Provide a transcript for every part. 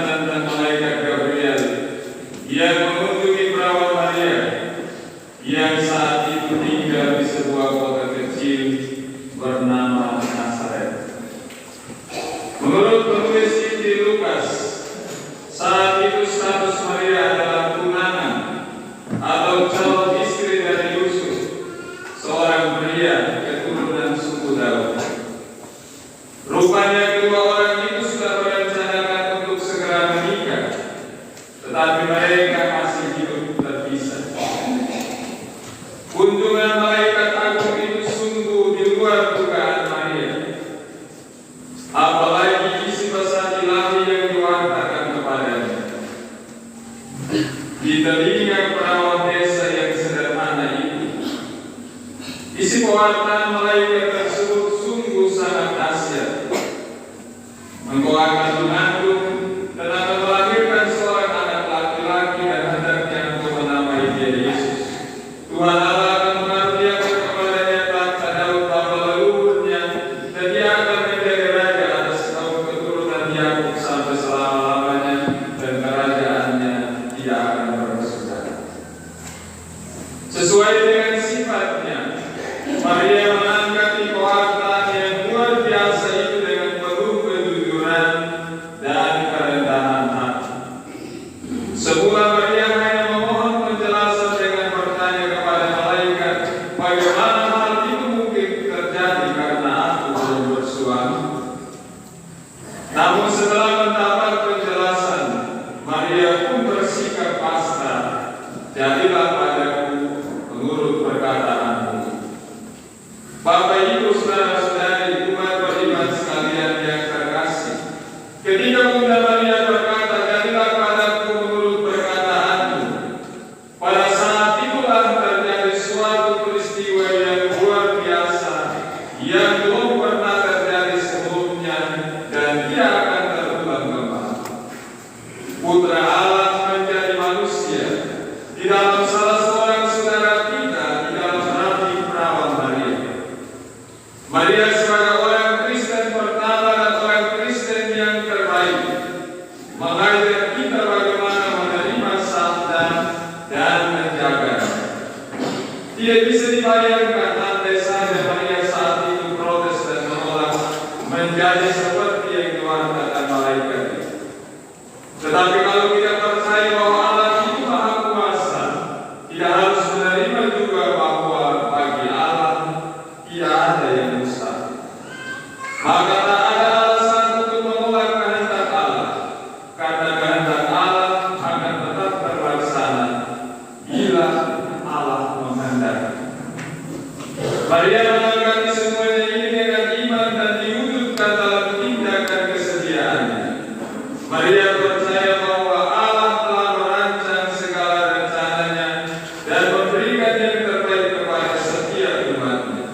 tentang malaikat Gabriel yang mengunjungi perawan Maria yang saat itu tinggal di sebuah kota kecil bernama Nazaret. Menurut penulis Injil Lukas, saat itu status Maria adalah tunangan atau calon istri dari Yusuf, seorang pria keturunan suku Daud. Rupanya kedua orang itu sudah merencanakan untuk segera menikah, tetapi mereka masih hidup terpisah. Kunjungan malaikat agung itu sungguh di luar dugaan Maria. Apalagi isi pesan ilahi yang diwartakan kepadanya. Di telinga perawan desa yang sederhana itu, isi pewartaan malaikat tersebut sungguh sangat dahsyat. Engkau akan mengandung dan akan melahirkan seorang anak laki-laki dan hendaknya engkau menamai dia Yesus. Tuhan Allah akan mengaruniakan kepadanya tahta Daud bapa leluhurnya, dan dia akan menjadi raja atas kaum keturunan Yakub sampai selama-lamanya, dan kerajaannya tidak akan berkesudahan. Sesuai dengan sifatnya, Maria menanggapi pewartaan yang luar biasa itu dengan penuh kejujuran dan kerendahan hati. Semula Maria hanya memohon penjelasan dengan bertanya kepada malaikat, bagaimana hal itu mungkin terjadi karena aku belum bersuami. Namun setelah mendapat penjelasan, Maria pun bersikap pasrah. Jadilah padaku menurut perkataanmu. Bapak Ibu saudara-saudari umat beriman sekalian yang terkasih, ketika Bunda Maria berkata, jadilah padaku menurut perkataanmu, pada saat itulah terjadi suatu peristiwa yang luar biasa yang belum pernah terjadi sebelumnya, dan dia akan terulang kembali. Putra Allah menjadi manusia di dalam salah seorang saudara kita, di dalam rahim perawan Maria. Maria sebagai orang Kristen pertama dan orang Kristen yang terbaik mengajar kita bagaimana menerima sabda dan menjaganya. Tidak bisa dibayangkan andai saja Maria saat itu protes dan menolak menjadi seperti yang diwartakan malaikat itu. Tetapi kalau kita percaya bahwa Allah itu Maha Kuasa, tidak harus menerima juga bahwa bagi Allah tidak ada yang mustahil. Maka tak ada alasan untuk menolak kehendak Allah, karena kehendak Allah akan tetap terlaksana bila Allah menghendaki. Maria menanggapi semuanya ini dengan iman dan diwujudkan dalam tindakan kesediaannya. Maria percaya bahwa Allah telah merancang segala rencananya dan memberikan yang terbaik kepada setiap umatnya.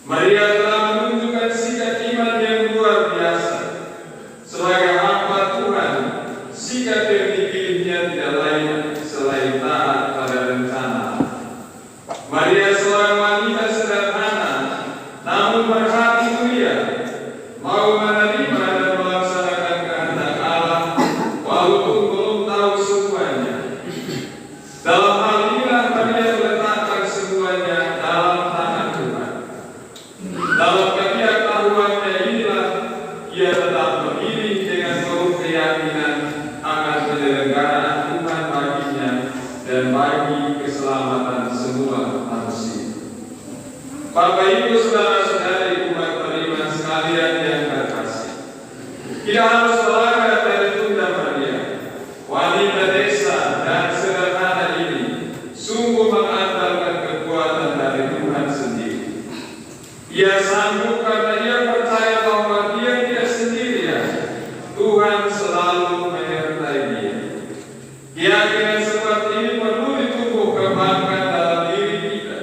Maria telah menunjukkan sikap iman yang luar biasa. Sebagai hamba Tuhan, sikap yang dipilihnya tidak lain selain taat pada rencana. Maria seorang wanita sederhana, namun berhati mulia, mau menerima dan melaksanakan kehendak Allah, walaupun belum tahu semuanya. Dalam hal inilah Maria meletakkan semuanya dalam tangan Tuhan. Dalam ketidaktahuannya inilah ia tetap memilih dengan penuh keyakinan akan penyelenggaraan Tuhan baginya dan bagi keselamatan semua manusia. Bapak Ibu saudara-saudari umat beriman sekalian yang terkasih, tidak harus berlagak dari Bunda Maria. Wanita desa dan sederhana ini sungguh mengandalkan kekuatan dari Tuhan sendiri. Ia sanggup karena ia percaya bahwa dia tidak sendirian. Tuhan selalu menyertai dia. Keyakinan seperti ini perlu ditumbuh kembangkan dalam diri kita.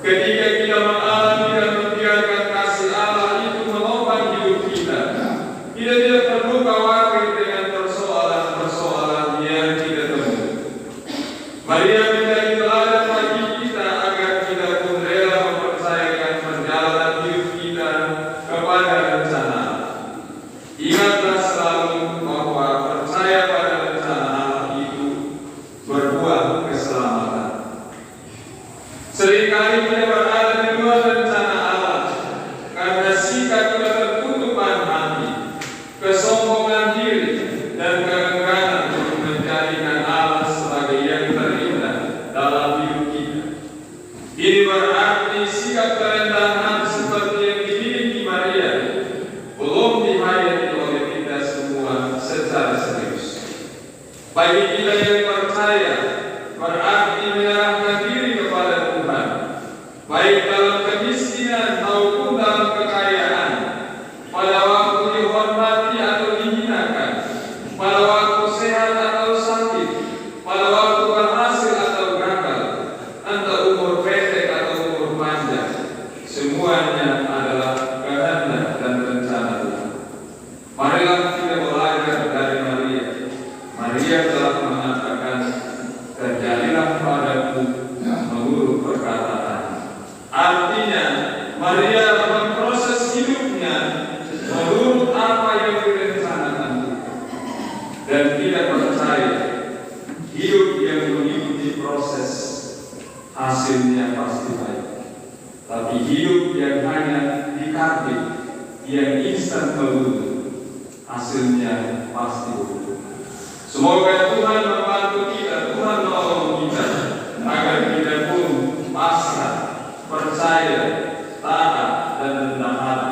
Ketika kita mengalami dan membiarkan kasih Allah itu menopang hidup kita, kita tidak perlu khawatir dengan persoalan-persoalan yang kita temui. Maria menjadi teladan bagi kita agar kita pun rela mempercayakan perjalanan hidup kita kepada rencana. Ingatlah selalu bahwa Bagi kita yang percaya, berarti menyerahkan diri kepada Tuhan, baik dalam kemiskinan maupun dalam kekayaan, pada waktu dihormati atau dihinakan, pada waktu sehat atau sakit, pada waktu berhasil atau gagal, entah umur pendek atau umur panjang, semuanya adalah kehendak dan rencana Tuhan. Marilah kita belajar dari Maria. Maria telah mengatakan, terjadilah padaku menurut perkataan. Artinya, Maria memproses hidupnya menurut apa yang direncanakan Tuhan, dan tidak percaya hidup yang mengikuti proses hasilnya pasti baik, tapi hidup yang hanya dikasih, yang instan melulu, hasilnya pasti buruk. Semoga Tuhan membantu kita, Tuhan menolong kita, agar kita pun pasrah, percaya, taat, dan rendah hati